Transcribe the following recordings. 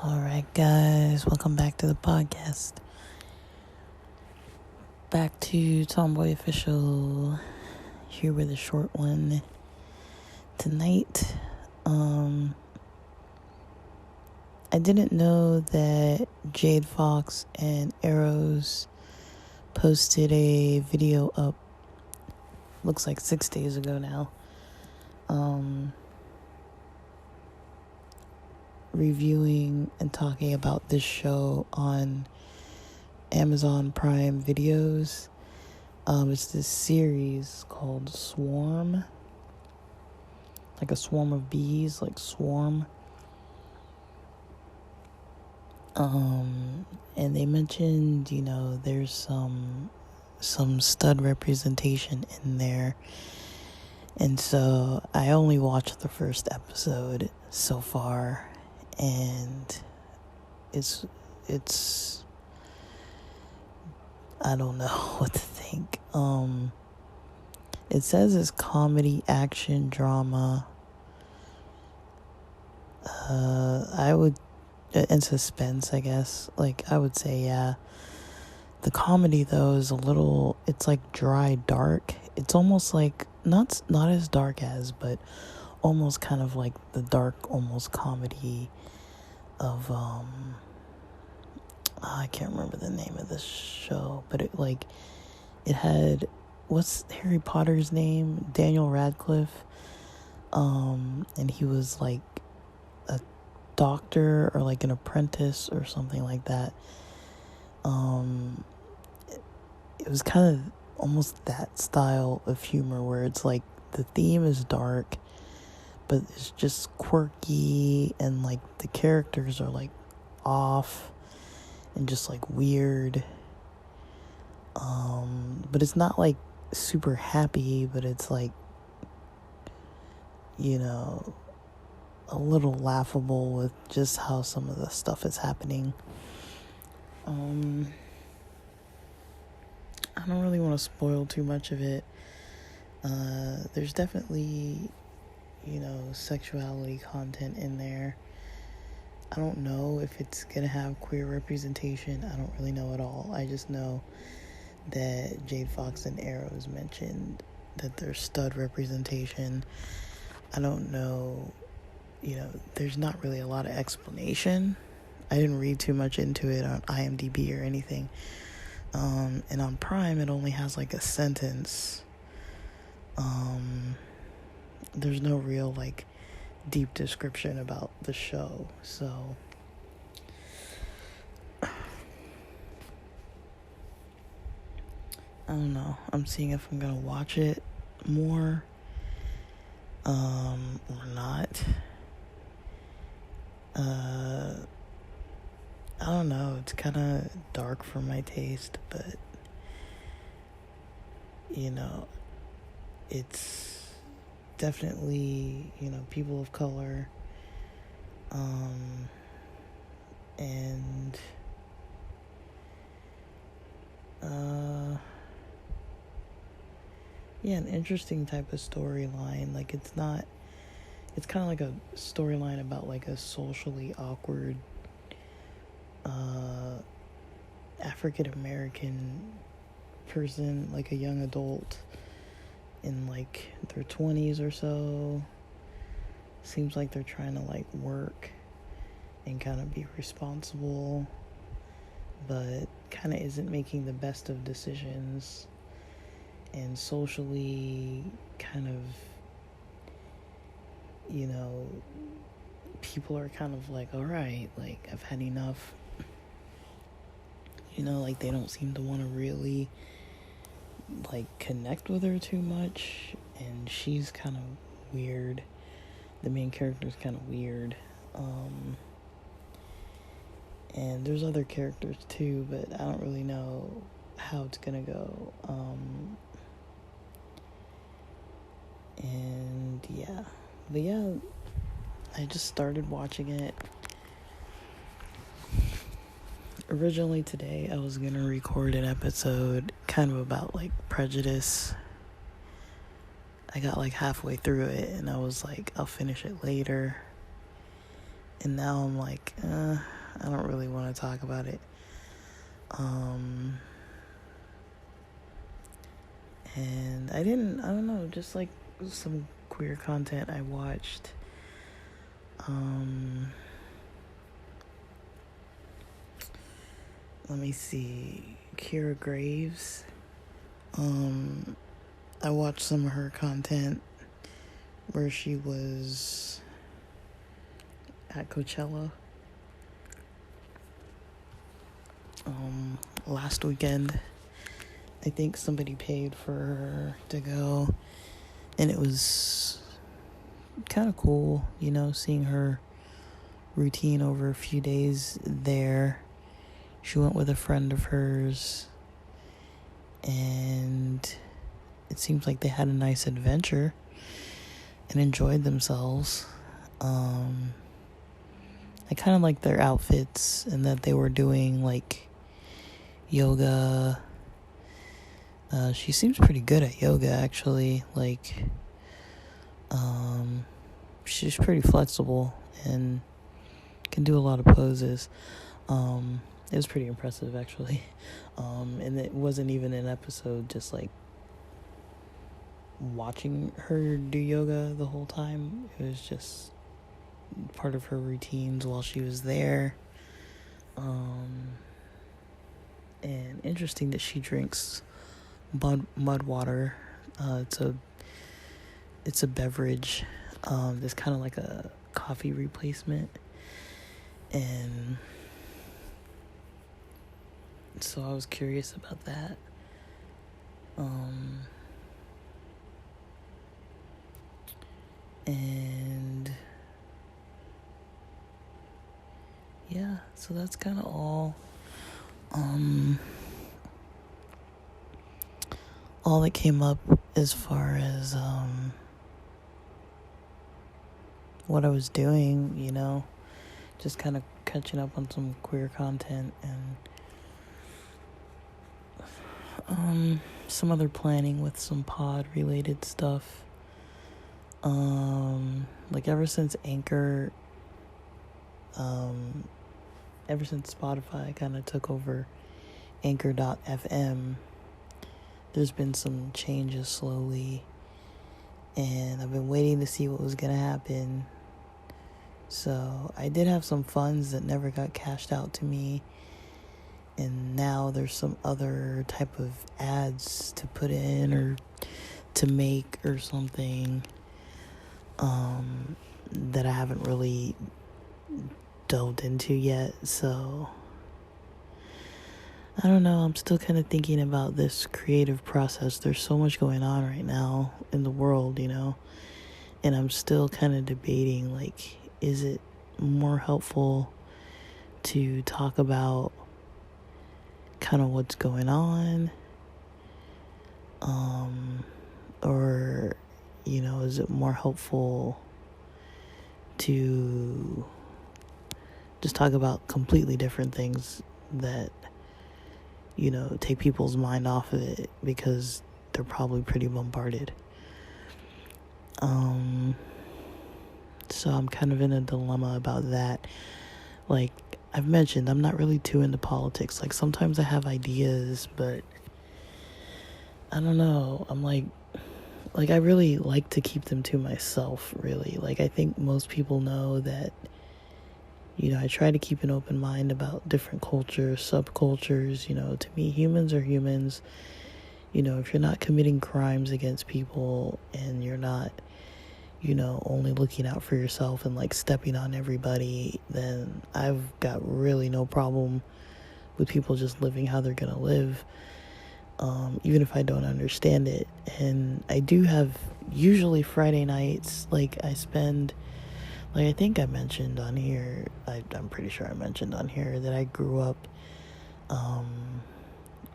Alright, guys, welcome back to the podcast. Back to Tomboy Official, here with a short one tonight. I didn't know that Jade Fox and Arrows posted a video up, looks like 6 days ago now, reviewing and talking about this show on Amazon Prime Videos. It's this series called Swarm, like a swarm of bees, like Swarm. And they mentioned, there's some stud representation in there. And so I only watched the first episode so far, and it's I don't know what to think. It says it's comedy, action, drama. And suspense, I guess. Like, I would say, yeah. The comedy, though, is it's like dry, dark. It's almost like, not as dark as, but almost kind of like the dark, almost comedy of, I can't remember the name of this show, but it had, what's Harry Potter's name? Daniel Radcliffe. And he was like a doctor or like an apprentice or something like that. It was kind of almost that style of humor where it's like the theme is dark, but it's just quirky, and like the characters are like off and just like weird. But it's not like super happy, but it's like, a little laughable with just how some of the stuff is happening. I don't really want to spoil too much of it. There's definitely, sexuality content in there. I don't know if it's gonna have queer representation. I don't really know at all. I just know that Jade Fox and Arrows mentioned that there's stud representation. I don't know, there's not really a lot of explanation. I didn't read too much into it on IMDb or anything. And on Prime, it only has like a sentence. There's no real like deep description about the show, so I don't know. I'm seeing if I'm gonna watch it more or not. I don't know, it's kind of dark for my taste, but it's definitely, people of color, and an interesting type of storyline. Like, it's kind of like a storyline about like a socially awkward African American person, like a young adult in like their 20s or so. Seems like they're trying to like work and kind of be responsible, but kind of isn't making the best of decisions, and socially kind of, people are kind of like, all right, like, I've had enough. Like, they don't seem to want to really like connect with her too much, and she's kind of weird. The main character's kind of weird. And there's other characters too, but I don't really know how it's gonna go. And yeah, but yeah, I just started watching it. Originally today I was gonna record an episode kind of about like prejudice. I got like halfway through it and I was like, I'll finish it later. And now I'm like, I don't really want to talk about it. And I don't know, just like some queer content I watched. Let me see, Kira Graves. I watched some of her content where she was at Coachella last weekend. I think somebody paid for her to go, and it was kind of cool, you know, seeing her routine over a few days there. She went with a friend of hers, and it seems like they had a nice adventure and enjoyed themselves. I kind of like their outfits and that they were doing like yoga. She seems pretty good at yoga, actually. Like, she's pretty flexible and can do a lot of poses. It was pretty impressive, actually. And it wasn't even an episode, just like watching her do yoga the whole time. It was just part of her routines while she was there. And interesting that she drinks mud water. It's a beverage. It's kind of like a coffee replacement. And so I was curious about that. And yeah, so that's kind of all that came up as far as what I was doing, you know, just kind of catching up on some queer content and some other planning with some pod related stuff. Like ever since Spotify kind of took over Anchor.fm, there's been some changes slowly, and I've been waiting to see what was gonna happen. So I did have some funds that never got cashed out to me, and now there's some other type of ads to put in or to make or something that I haven't really delved into yet. So I don't know, I'm still kind of thinking about this creative process. There's so much going on right now in the world, you know, and I'm still kind of debating, like, is it more helpful to talk about kind of what's going on, or, you know, is it more helpful to just talk about completely different things that, you know, take people's mind off of it because they're probably pretty bombarded. So I'm kind of in a dilemma about that. Like I've mentioned, I'm not really too into politics. Like sometimes I have ideas, but I don't know. I'm like I really like to keep them to myself, really. Like I think most people know that, you know, I try to keep an open mind about different cultures, subcultures. You know, to me, humans are humans. You know, if you're not committing crimes against people and you're not, you know, only looking out for yourself and like stepping on everybody, then I've got really no problem with people just living how they're gonna live, even if I don't understand it. And I do have usually Friday nights, like I spend, like I think I mentioned on here, I'm pretty sure I mentioned on here that I grew up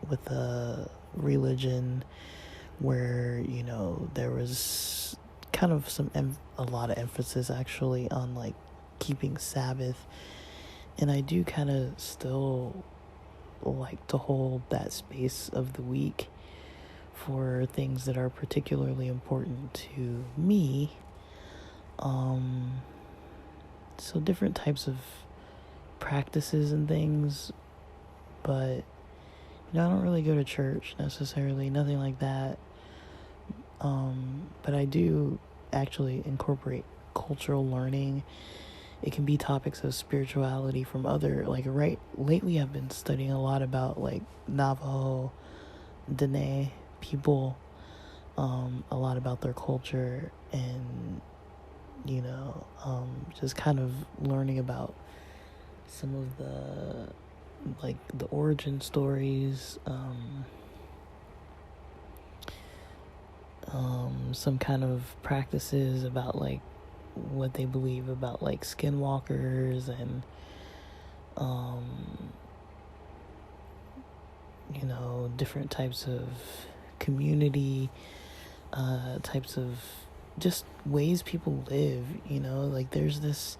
with a religion where, you know, there was kind of a lot of emphasis actually on like keeping Sabbath, and I do kind of still like to hold that space of the week for things that are particularly important to me. So different types of practices and things, but I don't really go to church necessarily, nothing like that. But I do actually incorporate cultural learning. It can be topics of spirituality from other, lately I've been studying a lot about like Navajo, Dene people, a lot about their culture, and just kind of learning about some of the origin stories, some kind of practices about like what they believe about like skinwalkers and different types of community, types of just ways people live, like there's this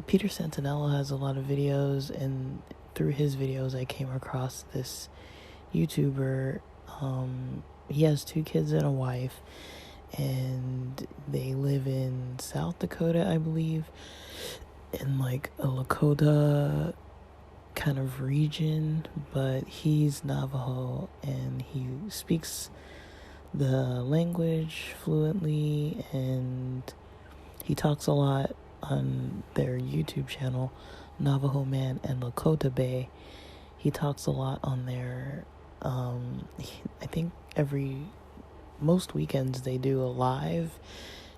Peter Santinella has a lot of videos, and through his videos I came across this YouTuber. He has 2 kids and a wife, and they live in South Dakota, I believe, in like a Lakota kind of region, but he's Navajo and he speaks the language fluently, and he talks a lot on their YouTube channel, Navajo Man and Lakota Bay. He talks a lot on there. I think most weekends they do a live.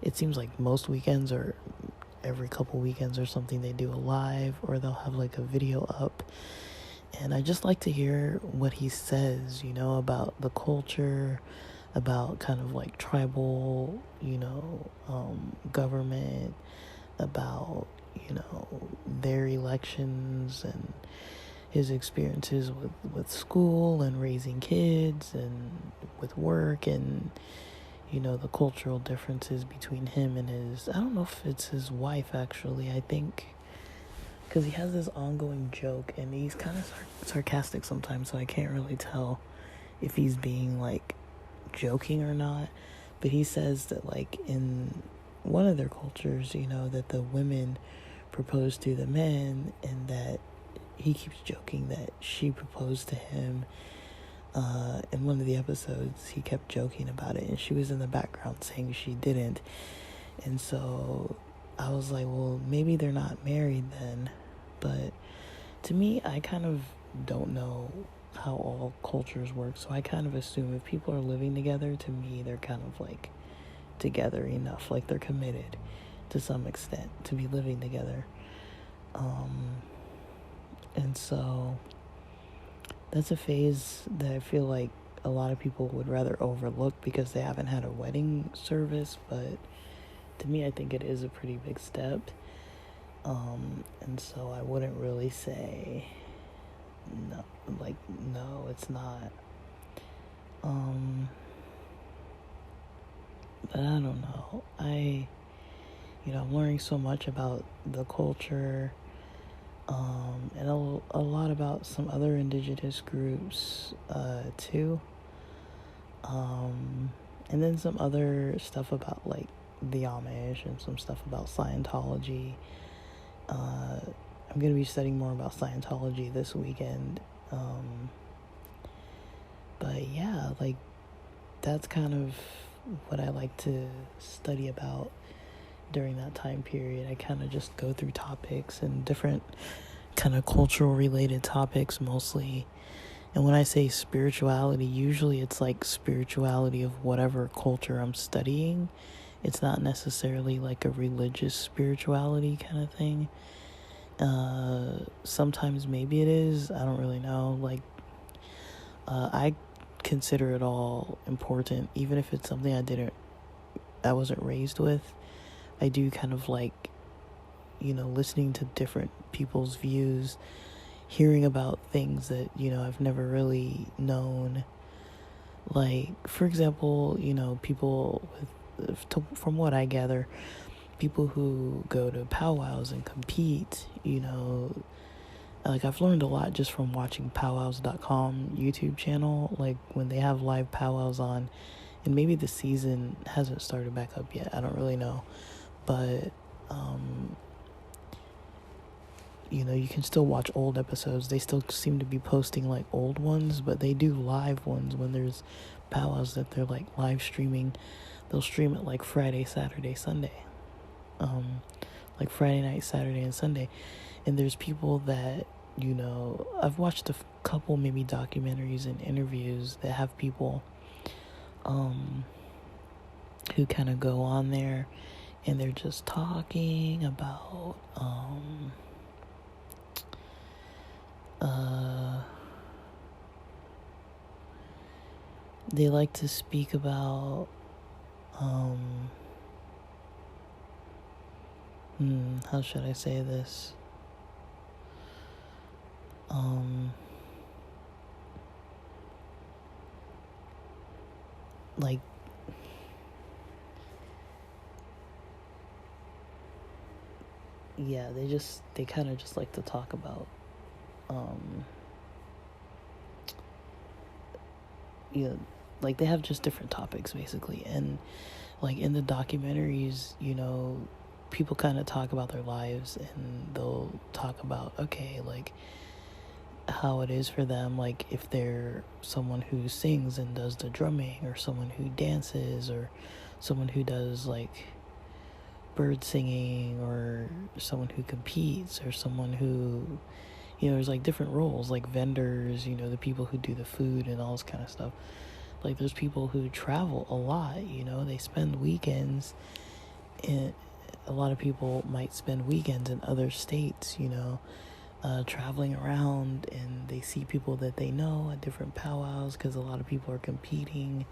It seems like most weekends, or every couple weekends or something, they do a live, or they'll have like a video up. And I just like to hear what he says, about the culture, about kind of like tribal, government, about, their elections, and his experiences with school and raising kids and with work, and the cultural differences between him and I don't know if it's his wife actually, I think, because he has this ongoing joke, and he's kind of sarcastic sometimes, so I can't really tell if he's being like joking or not. But he says that like in one of their cultures, that the women propose to the men, and that he keeps joking that she proposed to him. In one of the episodes, he kept joking about it, and she was in the background saying she didn't. And so I was like, well, maybe they're not married then. But to me, I kind of don't know how all cultures work, so I kind of assume if people are living together, to me, they're kind of like together enough, like they're committed to some extent to be living together. And so that's a phase that I feel like a lot of people would rather overlook because they haven't had a wedding service, but to me, I think it is a pretty big step. And so I wouldn't really say no, it's not. But I don't know. I'm learning so much about the culture, and a lot about some other indigenous groups, too. And then some other stuff about like the Amish, and some stuff about Scientology. I'm going to be studying more about Scientology this weekend. But yeah, like that's kind of what I like to study about during that time period. I kind of just go through topics and different kind of cultural related topics mostly. And when I say spirituality, usually it's like spirituality of whatever culture I'm studying. It's not necessarily like a religious spirituality kind of thing. Sometimes maybe it is. I don't really know. Like, I consider it all important, even if it's something I wasn't raised with. I do kind of like, listening to different people's views, hearing about things that, I've never really known. Like, for example, people from what I gather, people who go to powwows and compete, like, I've learned a lot just from watching powwows.com YouTube channel, like when they have live powwows on, and maybe the season hasn't started back up yet, I don't really know, but you can still watch old episodes. They still seem to be posting like old ones, but they do live ones when there's powwows that they're like live streaming. They'll stream it like Friday, Saturday, Sunday, like Friday night, Saturday, and Sunday. And there's people that, I've watched a couple maybe documentaries and interviews that have people who kind of go on there and they're just talking about they like to speak about how should I say this? Like, yeah, they kind of just like to talk about like they have just different topics basically. And like in the documentaries, people kind of talk about their lives, and they'll talk about, okay, like how it is for them, like if they're someone who sings and does the drumming, or someone who dances, or someone who does like bird singing, or someone who competes, or someone who, there's like different roles, like vendors, the people who do the food and all this kind of stuff. Like there's people who travel a lot, they spend weekends in, a lot of people might spend weekends in other states, traveling around, and they see people that they know at different powwows, because a lot of people are competing.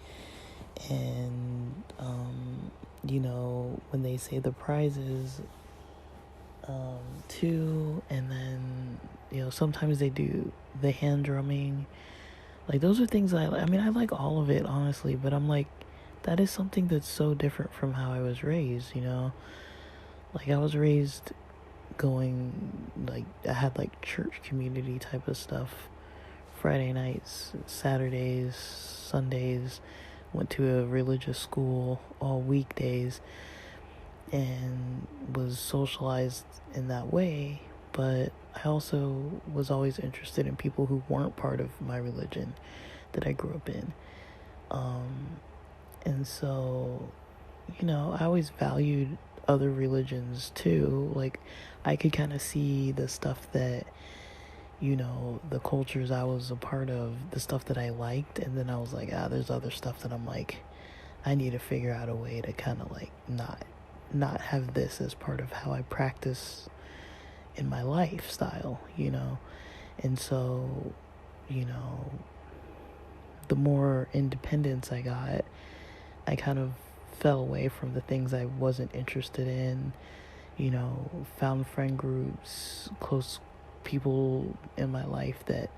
And when they say the prizes too, and then sometimes they do the hand drumming. Like those are things I like all of it, honestly, but I'm like, that is something that's so different from how I was raised. Like I was raised going, like I had like church community type of stuff, Friday nights, Saturdays, Sundays, went to a religious school all weekdays, and was socialized in that way. But I also was always interested in people who weren't part of my religion that I grew up in. And so, I always valued other religions too. Like, I could kind of see the stuff that, the cultures I was a part of, the stuff that I liked, and then I was like, there's other stuff that I'm like, I need to figure out a way to kind of like not have this as part of how I practice in my lifestyle, and so, the more independence I got, I kind of fell away from the things I wasn't interested in, found friend groups, close people in my life that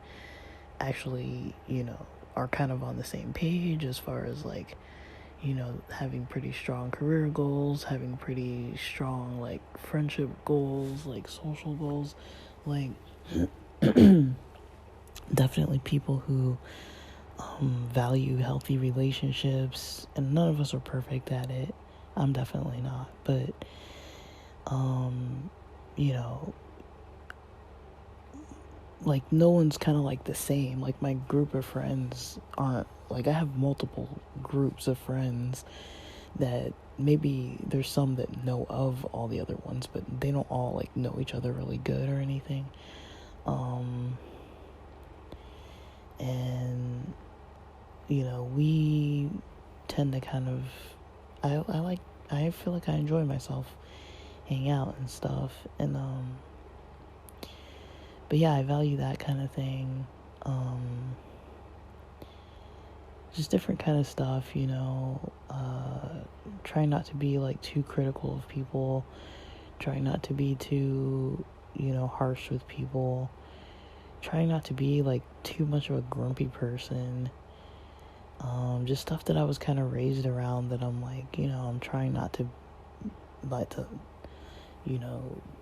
actually, are kind of on the same page as far as like, having pretty strong career goals, having pretty strong, like, friendship goals, like, social goals, like, definitely people who value healthy relationships, and none of us are perfect at it. I'm definitely not, but, like, no one's kind of like the same. Like, my group of friends aren't, like, I have multiple groups of friends that maybe there's some that know of all the other ones, but they don't all, like, know each other really good or anything. And, we tend to kind of, I feel like I enjoy myself, hang out and stuff, and, but yeah, I value that kind of thing. Just different kind of stuff, trying not to be like too critical of people, trying not to be too, harsh with people, trying not to be like too much of a grumpy person. Just stuff that I was kind of raised around that I'm like, I'm trying not to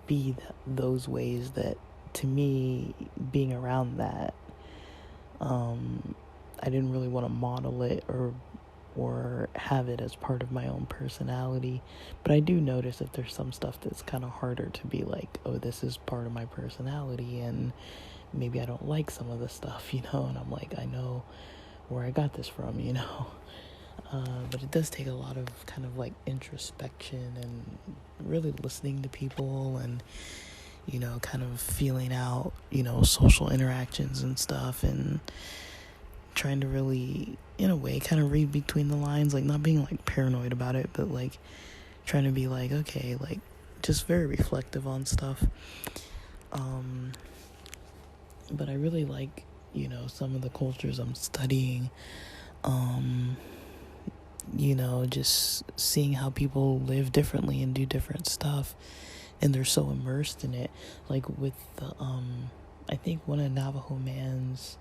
be those ways that to me, being around that, I didn't really want to model it or have it as part of my own personality. But I do notice that there's some stuff that's kind of harder to be like, oh, this is part of my personality, and maybe I don't like some of the stuff, and I'm like, I know where I got this from, but it does take a lot of kind of like introspection and really listening to people and, kind of feeling out, social interactions and stuff, and trying to really, in a way, kind of read between the lines, like not being like paranoid about it, but like trying to be like, okay, like just very reflective on stuff. But I really like, some of the cultures I'm studying, just seeing how people live differently and do different stuff, and they're so immersed in it. Like with the, I think one of Navajo Man's,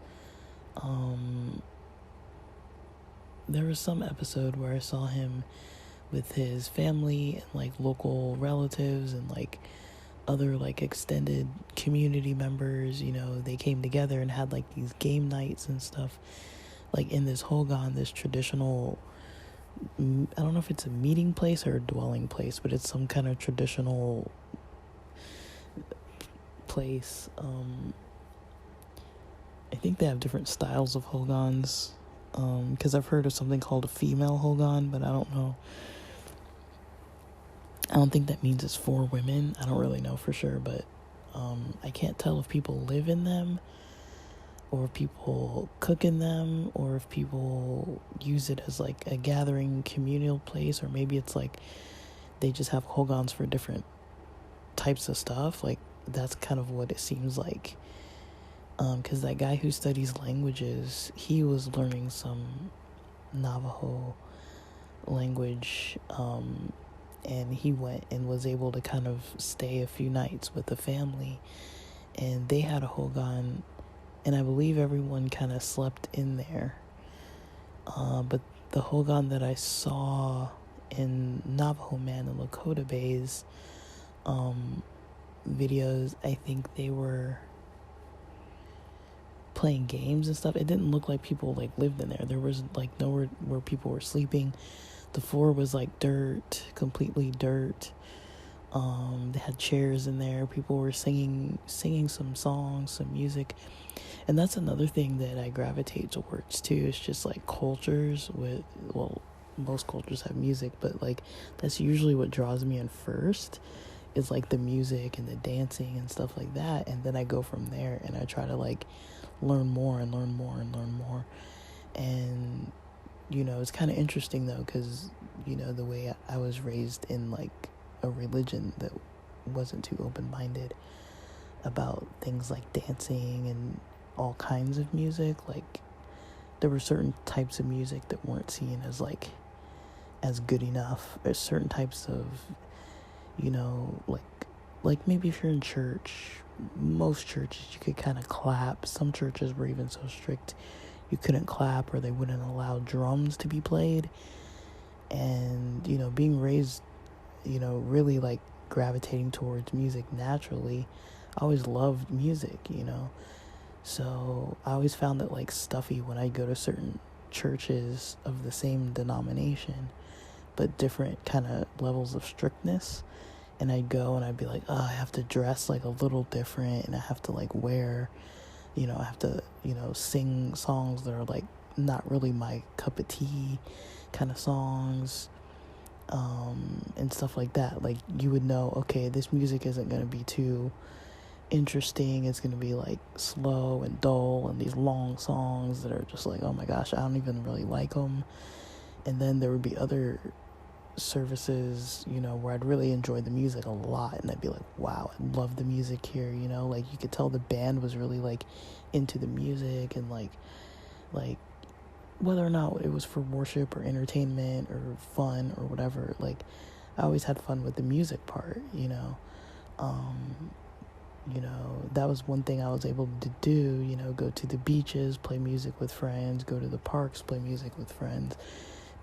there was some episode where I saw him with his family and like local relatives and like other like extended community members. They came together and had like these game nights and stuff, like in this Hogan, this traditional, I don't know if it's a meeting place or a dwelling place, but it's some kind of traditional place. I think they have different styles of Hogans, because I've heard of something called a female Hogan, but I don't know. I don't think that means it's for women. I don't really know for sure, but I can't tell if people live in them or if people cook in them or if people use it as like a gathering communal place, or maybe it's like they just have Hogans for different types of stuff. Like that's kind of what it seems like. Because that guy who studies languages, he was learning some Navajo language, and he went and was able to kind of stay a few nights with the family, and they had a Hogan, and I believe everyone kind of slept in there. But the Hogan that I saw in Navajo Man and Lakota Bays videos, I think they were playing games and stuff. It didn't look like people like lived in there. There was like nowhere where people were sleeping. The floor was like dirt, completely dirt. They had chairs in there. People were singing some songs, some music. And that's another thing that I gravitate towards too. It's just like cultures with, well, most cultures have music, but like that's usually what draws me in first, is like the music and the dancing and stuff like that. And then I go from there and I try to like learn more and learn more and learn more. And it's kind of interesting though, because the way I was raised in like a religion that wasn't too open-minded about things like dancing and all kinds of music. Like there were certain types of music that weren't seen as like as good enough. There's certain types of like maybe if you're in church, most churches you could kind of clap. Some churches were even so strict you couldn't clap, or they wouldn't allow drums to be played. And being raised really like gravitating towards music naturally, I always loved music, so I always found it like stuffy when I go to certain churches of the same denomination but different kind of levels of strictness. And I'd go and I'd be like, oh, I have to dress like a little different, and I have to like wear, I have to, sing songs that are like not really my cup of tea kind of songs, and stuff like that. Like you would know, okay, this music isn't going to be too interesting. It's going to be like slow and dull, and these long songs that are just like, oh my gosh, I don't even really like them. And then there would be other services, where I'd really enjoy the music a lot, and I'd be like, wow, I love the music here, like you could tell the band was really like into the music, and like whether or not it was for worship or entertainment or fun or whatever, like I always had fun with the music part. That was one thing I was able to do, go to the beaches, play music with friends, go to the parks, play music with friends,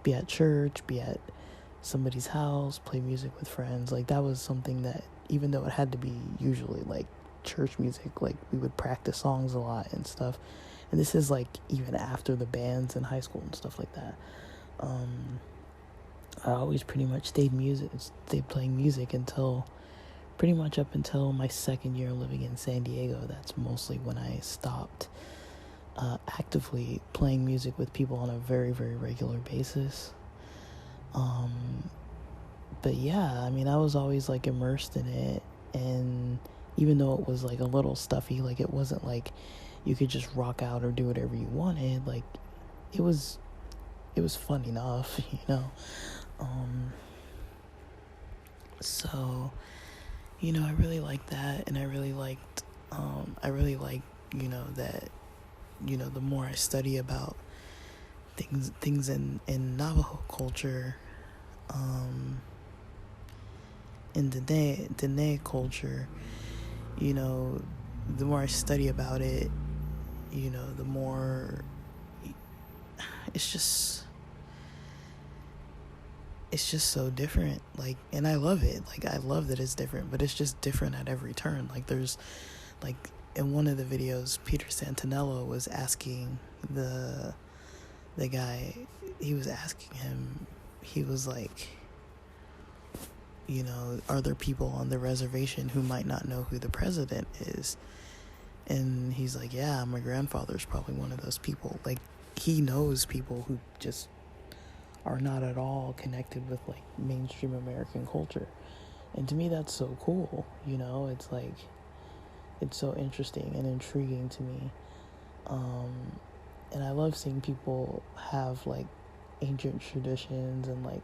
be at church, be at somebody's house, play music with friends. Like that was something that, even though it had to be usually like church music. Like, we would practice songs a lot and stuff. And this is like even after the bands in high school and stuff like that. I always pretty much stayed playing music until pretty much up until my second year living in San Diego. That's mostly when I stopped actively playing music with people on a very, very regular basis. But yeah, I mean, I was always like immersed in it, and even though it was like a little stuffy, like it wasn't like you could just rock out or do whatever you wanted. Like, it was fun enough, you know. So, you know, I really liked that, and I really liked, you know, that, you know, the more I study about things in Navajo culture, in Dene culture, you know, the more I study about it, you know, the more it's just so different. Like, and I love it. Like, I love that it's different, but it's just different at every turn. Like, there's, like, in one of the videos, Peter Santinello was asking the guy, he was asking him, he was like, you know, are there people on the reservation who might not know who the president is? And he's like, yeah, my grandfather's probably one of those people. Like, he knows people who just are not at all connected with like mainstream American culture. And to me, that's so cool. You know, it's like, it's so interesting and intriguing to me. And I love seeing people have like ancient traditions and like,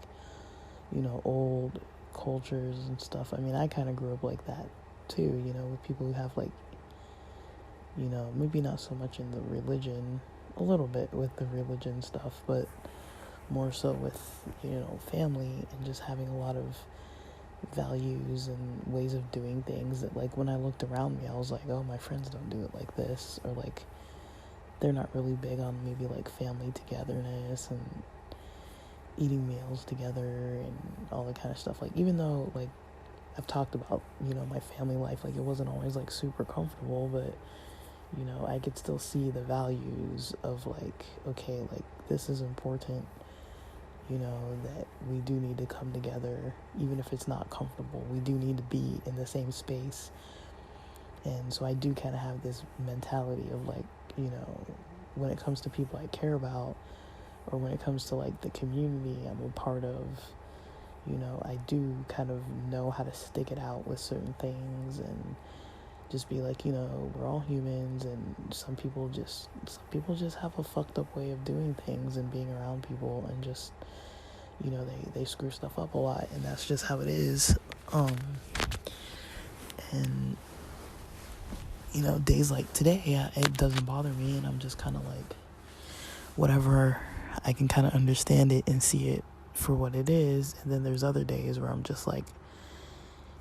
you know, old cultures and stuff. I mean, I kind of grew up like that too, you know, with people who have like, you know, maybe not so much in the religion, a little bit with the religion stuff, but more so with, you know, family and just having a lot of values and ways of doing things that, like, when I looked around me, I was like, oh, my friends don't do it like this, or like, they're not really big on maybe like family togetherness and eating meals together and all that kind of stuff. Like, even though, like, I've talked about, you know, my family life, like, it wasn't always like super comfortable, but, you know, I could still see the values of like, okay, like, this is important, you know, that we do need to come together, even if it's not comfortable. We do need to be in the same space. And so I do kind of have this mentality of like, you know, when it comes to people I care about, or when it comes to like the community I'm a part of, you know, I do kind of know how to stick it out with certain things and just be like, you know, we're all humans, and some people just have a fucked up way of doing things and being around people, and just, you know, they screw stuff up a lot, and that's just how it is. And, you know, days like today, yeah, it doesn't bother me, and I'm just kind of like, whatever, I can kind of understand it and see it for what it is. And then there's other days where I'm just like,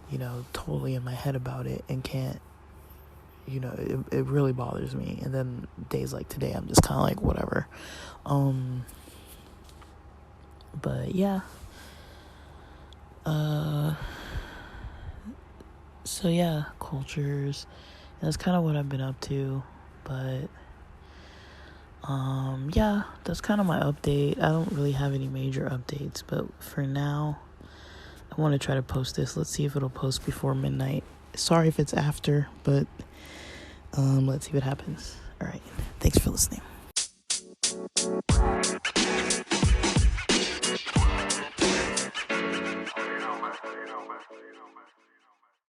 you know, totally in my head about it and can't, you know, it really bothers me. And then days like today, I'm just kind of like, whatever. But yeah. So yeah, cultures. That's kind of what I've been up to. But yeah, that's kind of my update. I don't really have any major updates, but for now, I want to try to post this. Let's see if it'll post before midnight. Sorry if it's after, but let's see what happens. All right, thanks for listening.